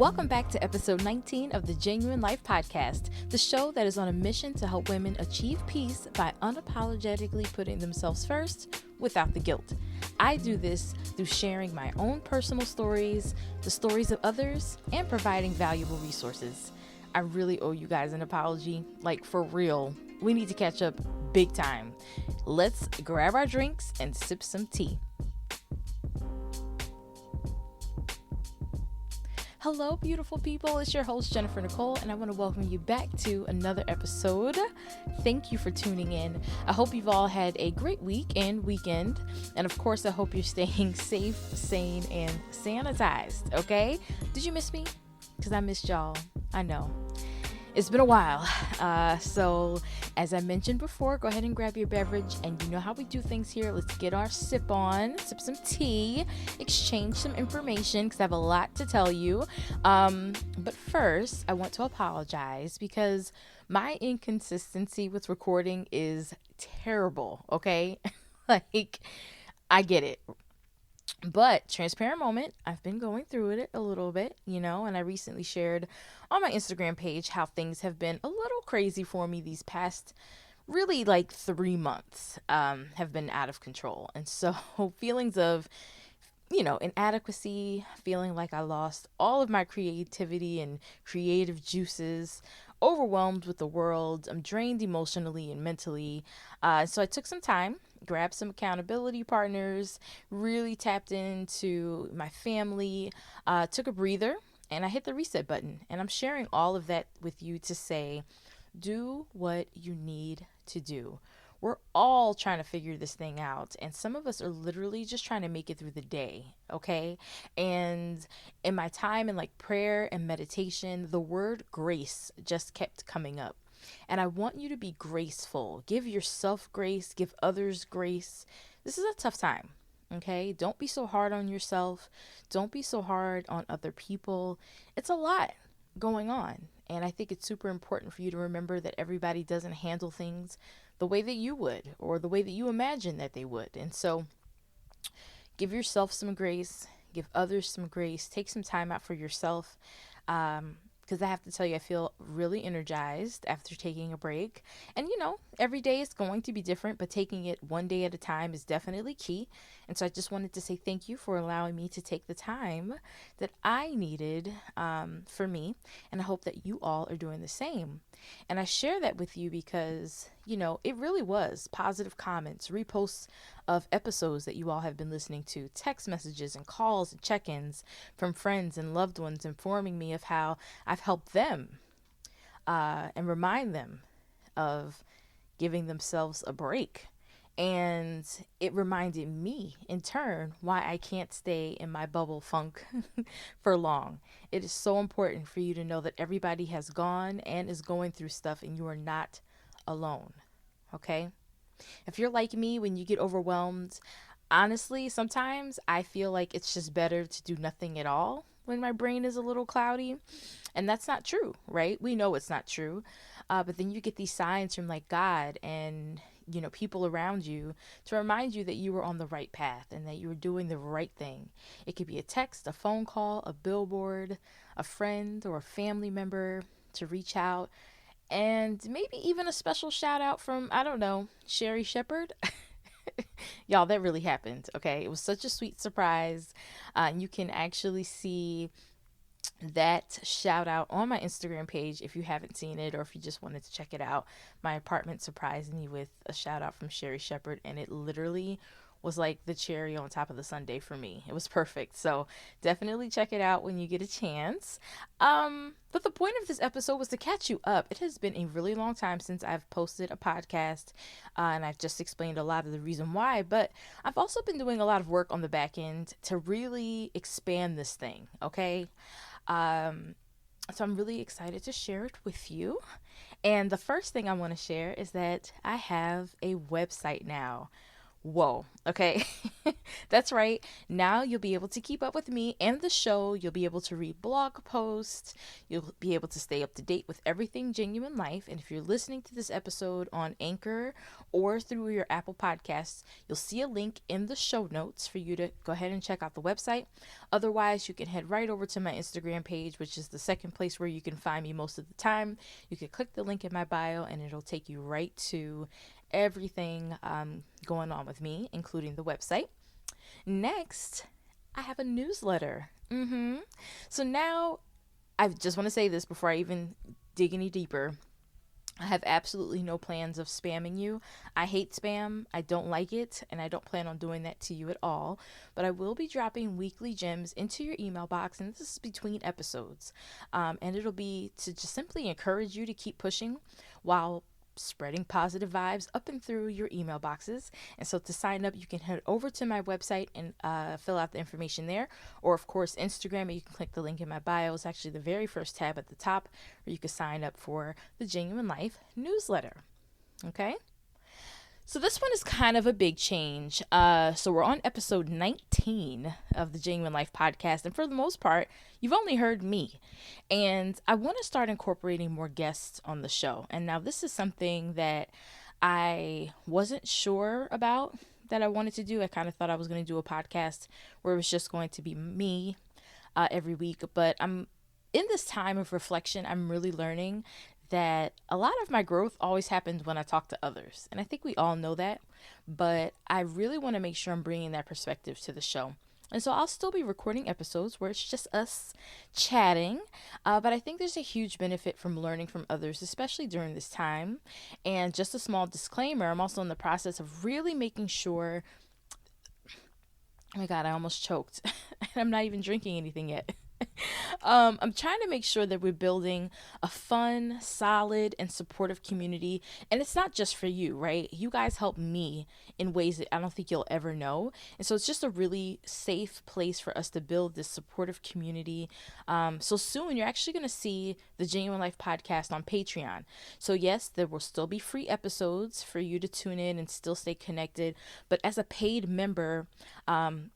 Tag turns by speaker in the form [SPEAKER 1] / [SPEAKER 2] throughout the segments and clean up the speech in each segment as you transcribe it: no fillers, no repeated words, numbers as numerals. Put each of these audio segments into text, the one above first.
[SPEAKER 1] Welcome back to episode 19 of the Jennuine Life Podcast, the show that is on a mission to help women achieve peace by unapologetically putting themselves first without the guilt. I do this through sharing my own personal stories, the stories of others, and providing valuable resources. I really owe you guys an apology, like for real. We need to catch up big time. Let's grab our drinks and sip some tea. Hello, beautiful people. It's your host, Jennifer Nicole, and I want to welcome you back to another episode. Thank you for tuning in. I hope you've all had a great week and weekend. And of course, I hope you're staying safe, sane, and sanitized, okay? Did you miss me? Because I missed y'all. I know. It's been a while. So as I mentioned before, go ahead and grab your beverage, and you know how we do things here. Let's get our sip on, sip some tea, exchange some information because I have a lot to tell you. But first, I want to apologize because my inconsistency with recording is terrible, okay? Like, I get it. But transparent moment, I've been going through it a little bit, and I recently shared on my Instagram page how things have been a little crazy for me these past really like 3 months have been out of control. And so feelings of, inadequacy, feeling like I lost all of my creativity and creative juices, overwhelmed with the world. I'm drained emotionally and mentally. So I took some time, grabbed some accountability partners, really tapped into my family, took a breather, and I hit the reset button. And I'm sharing all of that with you to say, do what you need to do. We're all trying to figure this thing out, and some of us are literally just trying to make it through the day, okay? And in my time in like prayer and meditation, the word grace just kept coming up. And I want you to be graceful. Give yourself grace, give others grace. This is a tough time, okay? Don't be so hard on yourself. Don't be so hard on other people. It's a lot going on. And I think it's super important for you to remember that everybody doesn't handle things the way that you would or the way that you imagine that they would. And so give yourself some grace, give others some grace, take some time out for yourself. Because I have to tell you, I feel really energized after taking a break. And, every day is going to be different, but taking it one day at a time is definitely key. And so I just wanted to say thank you for allowing me to take the time that I needed for me. And I hope that you all are doing the same. And I share that with you because, it really was positive comments, reposts of episodes that you all have been listening to, text messages and calls and check-ins from friends and loved ones informing me of how I've helped them and remind them of giving themselves a break. And it reminded me in turn why I can't stay in my bubble funk for long. It is so important for you to know that everybody has gone and is going through stuff, and you are not alone. Okay? If you're like me, when you get overwhelmed, honestly, sometimes I feel like it's just better to do nothing at all when my brain is a little cloudy. And that's not true, right? We know it's not true. But then you get these signs from like God and, people around you to remind you that you were on the right path and that you were doing the right thing. It could be a text, a phone call, a billboard, a friend or a family member to reach out, and maybe even a special shout out from, I don't know, Sherry Shepherd. Y'all, that really happened. Okay. It was such a sweet surprise. And you can actually see that shout out on my Instagram page if you haven't seen it, or if you just wanted to check it out. My apartment surprised me with a shout out from Sherry Shepherd, and it literally was like the cherry on top of the sundae for me. It was perfect. So definitely check it out when you get a chance. But the point of this episode was to catch you up. It has been a really long time since I've posted a podcast, and I've just explained a lot of the reason why, but I've also been doing a lot of work on the back end to really expand this thing. Okay. So I'm really excited to share it with you. And the first thing I want to share is that I have a website now. Whoa, okay. That's right. Now you'll be able to keep up with me and the show. You'll be able to read blog posts. You'll be able to stay up to date with everything Jennuine Life. And if you're listening to this episode on Anchor or through your Apple Podcasts, you'll see a link in the show notes for you to go ahead and check out the website. Otherwise, you can head right over to my Instagram page, which is the second place where you can find me most of the time. You can click the link in my bio and it'll take you right to everything going on with me, including the website. Next, I have a newsletter. So now, I just want to say this before I even dig any deeper. I have absolutely no plans of spamming you. I hate spam. I don't like it, and I don't plan on doing that to you at all. But I will be dropping weekly gems into your email box, and this is between episodes. And it'll be to just simply encourage you to keep pushing while spreading positive vibes up and through your email boxes. And so to sign up, you can head over to my website and fill out the information there, or of course Instagram, and you can click the link in my bio. It's actually the very first tab at the top where you can sign up for the Jennuine Life newsletter. Okay, so this one is kind of a big change. So we're on episode 19 of the Jennuine Life Podcast. And for the most part, you've only heard me. And I want to start incorporating more guests on the show. And now this is something that I wasn't sure about that I wanted to do. I kind of thought I was going to do a podcast where it was just going to be me every week. But I'm in this time of reflection, I'm really learning that a lot of my growth always happens when I talk to others. And I think we all know that, but I really want to make sure I'm bringing that perspective to the show. And so I'll still be recording episodes where it's just us chatting, but I think there's a huge benefit from learning from others, especially during this time. And just a small disclaimer, I'm also in the process of really making sure, oh my God, I almost choked. I'm not even drinking anything yet. I'm trying to make sure that we're building a fun, solid, and supportive community. And it's not just for you, right? You guys help me in ways that I don't think you'll ever know. And so it's just a really safe place for us to build this supportive community. So soon you're actually going to see the Jennuine Life Podcast on Patreon. So yes, there will still be free episodes for you to tune in and still stay connected. But as a paid member,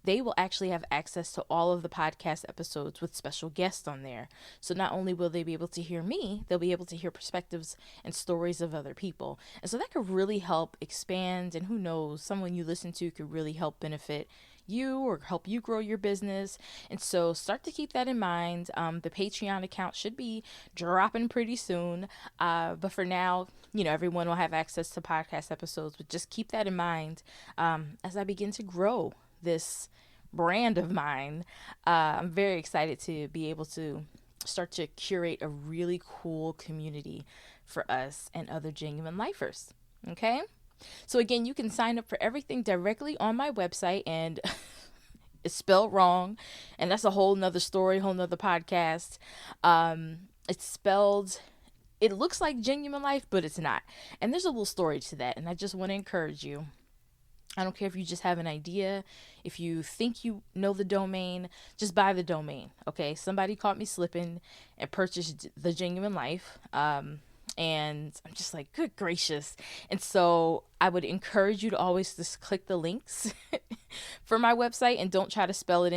[SPEAKER 1] they will actually have access to all of the podcast episodes with special guests on there. So not only will they be able to hear me, they'll be able to hear perspectives and stories of other people. And so that could really help expand, and who knows, someone you listen to could really help benefit you or help you grow your business. And so start to keep that in mind. The Patreon account should be dropping pretty soon. But for now, everyone will have access to podcast episodes, but just keep that in mind as I begin to grow this brand of mine. I'm very excited to be able to start to curate a really cool community for us and other Jennuine lifers. Okay? So again, you can sign up for everything directly on my website, and it's spelled wrong, and that's a whole nother story, whole nother podcast. It's spelled, it looks like Jennuine Life, but it's not. And there's a little story to that, and I just want to encourage you. I don't care if you just have an idea. If you think you know the domain, just buy the domain. Okay, somebody caught me slipping and purchased the Jennuine Life. And I'm just like, good gracious. And so I would encourage you to always just click the links for my website and don't try to spell it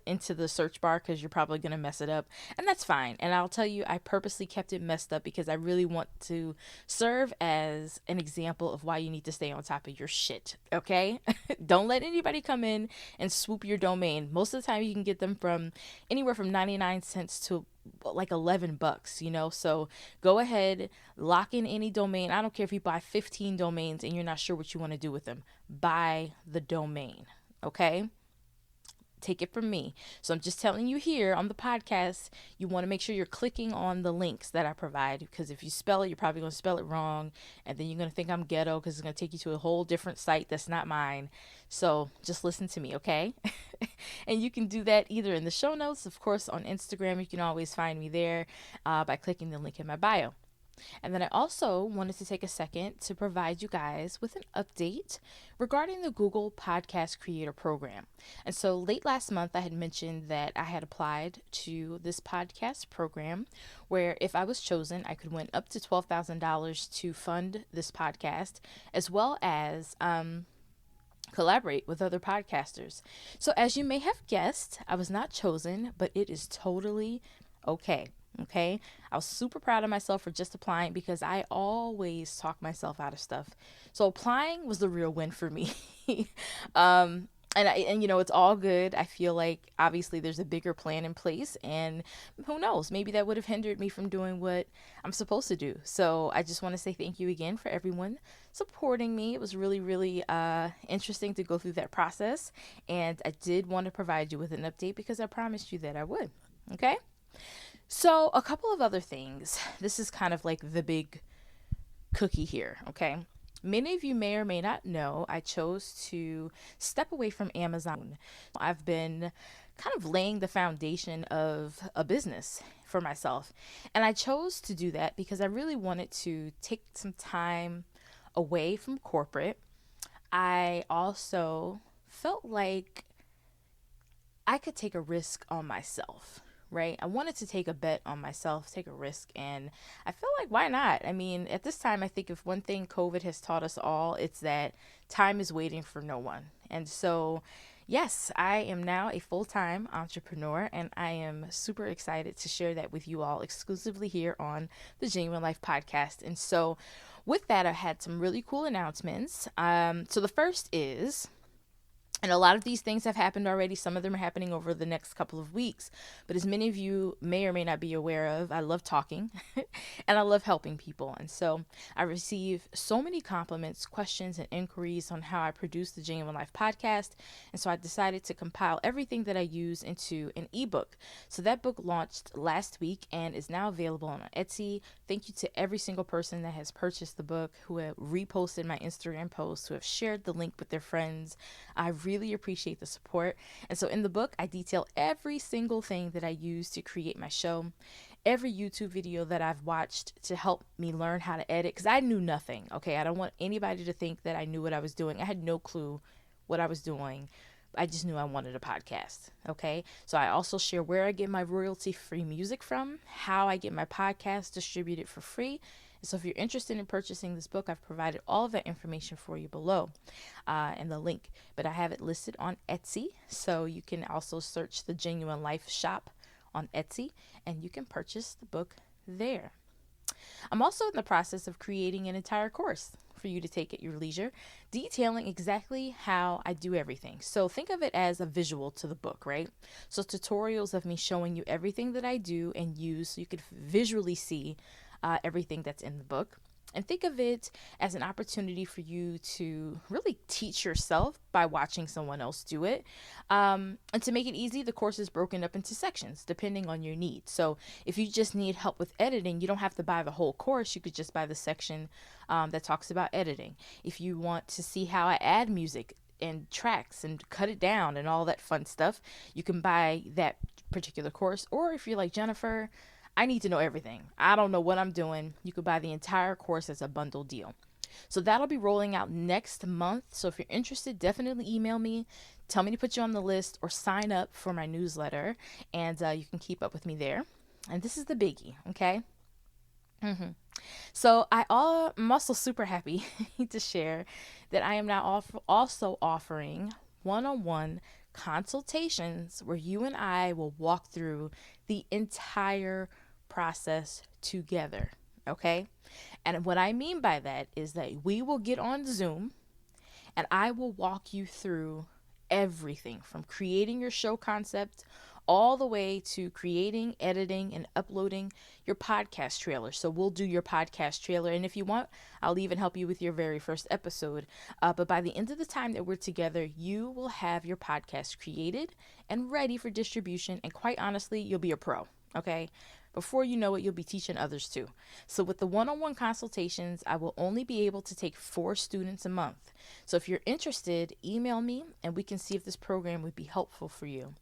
[SPEAKER 1] into the search bar, because you're probably going to mess it up. And that's fine. And I'll tell you, I purposely kept it messed up because I really want to serve as an example of why you need to stay on top of your shit. Okay? Don't let anybody come in and swoop your domain. Most of the time you can get them from anywhere from 99 cents to like $11, so go ahead, lock in any domain. I don't care if you buy 15 domains and you're not sure what you want to do with them. Buy the domain. Okay? Take it from me. So I'm just telling you here on the podcast, you want to make sure you're clicking on the links that I provide, because if you spell it, you're probably going to spell it wrong, and then you're going to think I'm ghetto because it's going to take you to a whole different site that's not mine. So just listen to me, okay? And you can do that either in the show notes, of course, on Instagram. You can always find me there by clicking the link in my bio. And then I also wanted to take a second to provide you guys with an update regarding the Google Podcast Creator Program. And so late last month, I had mentioned that I had applied to this podcast program where if I was chosen, I could win up to $12,000 to fund this podcast, as well as collaborate with other podcasters. So, as you may have guessed, I was not chosen, but it is totally okay. Okay. I was super proud of myself for just applying because I always talk myself out of stuff. So, applying was the real win for me. um, and it's all good. I feel like obviously there's a bigger plan in place, and who knows, maybe that would have hindered me from doing what I'm supposed to do. So I just want to say thank you again for everyone supporting me. It was really, really interesting to go through that process, and I did want to provide you with an update because I promised you that I would. Okay. So a couple of other things. This is kind of like the big cookie here. Okay. Many of you may or may not know I chose to step away from Amazon. I've been kind of laying the foundation of a business for myself. And I chose to do that because I really wanted to take some time away from corporate. I also felt like I could take a risk on myself, right? I wanted to take a bet on myself, take a risk, and I feel like why not? I mean, at this time, I think if one thing COVID has taught us all, it's that time is waiting for no one. And so, yes, I am now a full-time entrepreneur, and I am super excited to share that with you all exclusively here on the Jennuine Life Podcast. And so, with that, I had some really cool announcements. So the first is, and a lot of these things have happened already. Some of them are happening over the next couple of weeks. But as many of you may or may not be aware of, I love talking and I love helping people. And so I receive so many compliments, questions, and inquiries on how I produce the Jennuine Life podcast. And so I decided to compile everything that I use into an ebook. So that book launched last week and is now available on Etsy. Thank you to every single person that has purchased the book, who have reposted my Instagram posts, who have shared the link with their friends. I really appreciate the support. And so in the book, I detail every single thing that I use to create my show, every YouTube video that I've watched to help me learn how to edit, because I knew nothing. Okay, I don't want anybody to think that I knew what I was doing. I had no clue what I was doing. I just knew I wanted a podcast. Okay, so I also share where I get my royalty-free music from, how I get my podcast distributed for free. So if you're interested in purchasing this book, I've provided all of that information for you below in the link. But I have it listed on Etsy, so you can also search the Jennuine Life shop on Etsy, and you can purchase the book there. I'm also in the process of creating an entire course for you to take at your leisure, detailing exactly how I do everything. So think of it as a visual to the book, right? So tutorials of me showing you everything that I do and use so you could visually see everything that's in the book. And think of it as an opportunity for you to really teach yourself by watching someone else do it. And to make it easy, the course is broken up into sections depending on your needs. So if you just need help with editing, you don't have to buy the whole course. You could just buy the section that talks about editing. If you want to see how I add music and tracks and cut it down and all that fun stuff, you can buy that particular course. Or if you're like, Jennifer, I need to know everything, I don't know what I'm doing, you could buy the entire course as a bundle deal. So that'll be rolling out next month. So if you're interested, definitely email me, tell me to put you on the list, or sign up for my newsletter, and you can keep up with me there. And this is the biggie, okay? So I'm also super happy to share that I am now also offering one-on-one consultations where you and I will walk through the entire process together. Okay. And what I mean by that is that we will get on Zoom and I will walk you through everything from creating your show concept all the way to creating, editing, and uploading your podcast trailer. So we'll do your podcast trailer. And if you want, I'll even help you with your very first episode. But by the end of the time that we're together, you will have your podcast created and ready for distribution. And quite honestly, you'll be a pro. Okay. Before you know it, you'll be teaching others too. So with the one-on-one consultations, I will only be able to take 4 students a month. So if you're interested, email me and we can see if this program would be helpful for you.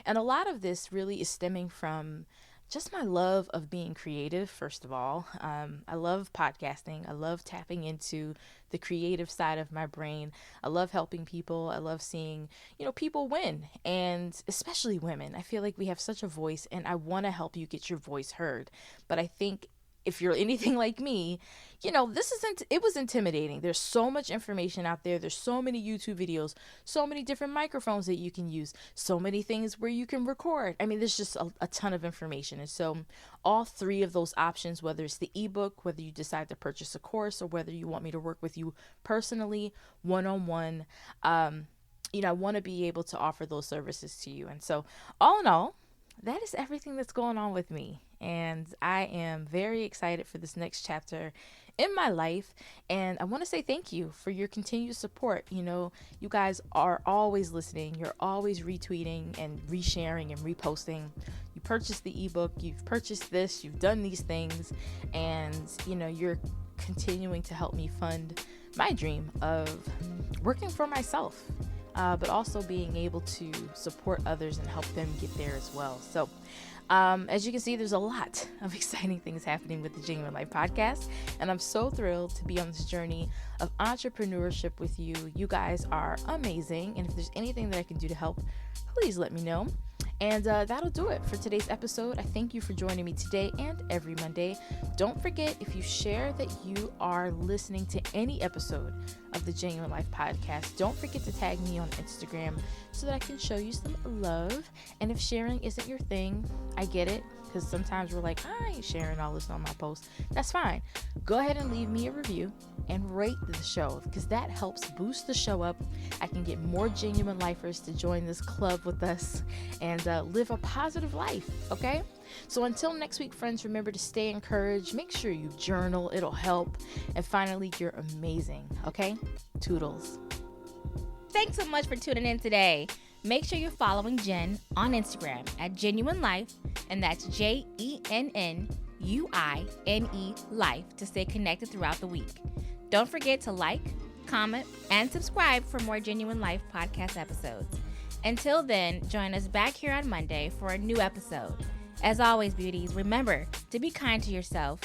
[SPEAKER 1] And a lot of this really is stemming from just my love of being creative, first of all. I love podcasting. I love tapping into the creative side of my brain. I love helping people. I love seeing, people win, and especially women. I feel like we have such a voice, and I want to help you get your voice heard. But I think if you're anything like me, it was intimidating. There's so much information out there. There's so many YouTube videos, so many different microphones that you can use, so many things where you can record. I mean, there's just a ton of information. And so all three of those options, whether it's the ebook, whether you decide to purchase a course, or whether you want me to work with you personally, one-on-one, I want to be able to offer those services to you. And so all in all, that is everything that's going on with me. And I am very excited for this next chapter in my life. And I want to say thank you for your continued support. You guys are always listening. You're always retweeting and resharing and reposting. You purchased the ebook. You've purchased this. You've done these things. And, you're continuing to help me fund my dream of working for myself. But also being able to support others and help them get there as well. So as you can see, there's a lot of exciting things happening with the Jennuine Life Podcast. And I'm so thrilled to be on this journey of entrepreneurship with you. You guys are amazing. And if there's anything that I can do to help, please let me know. And that'll do it for today's episode. I thank you for joining me today and every Monday. Don't forget, if you share that you are listening to any episode of the Jennuine Life Podcast, don't forget to tag me on Instagram so that I can show you some love. And if sharing isn't your thing, I get it, because sometimes we're like, I ain't sharing all this on my post. That's fine. Go ahead and leave me a review and rate the show, because that helps boost the show up. I can get more genuine lifers to join this club with us and live a positive life, okay? So until next week, friends, remember to stay encouraged. Make sure you journal. It'll help. And finally, you're amazing, okay? Toodles.
[SPEAKER 2] Thanks so much for tuning in today. Make sure you're following Jenn on Instagram at Jennuine Life, and that's JENNUINE Life, to stay connected throughout the week. Don't forget to like, comment, and subscribe for more Jennuine Life podcast episodes. Until then, join us back here on Monday for a new episode. As always, beauties, remember to be kind to yourself,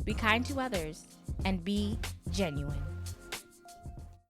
[SPEAKER 2] be kind to others, and be genuine.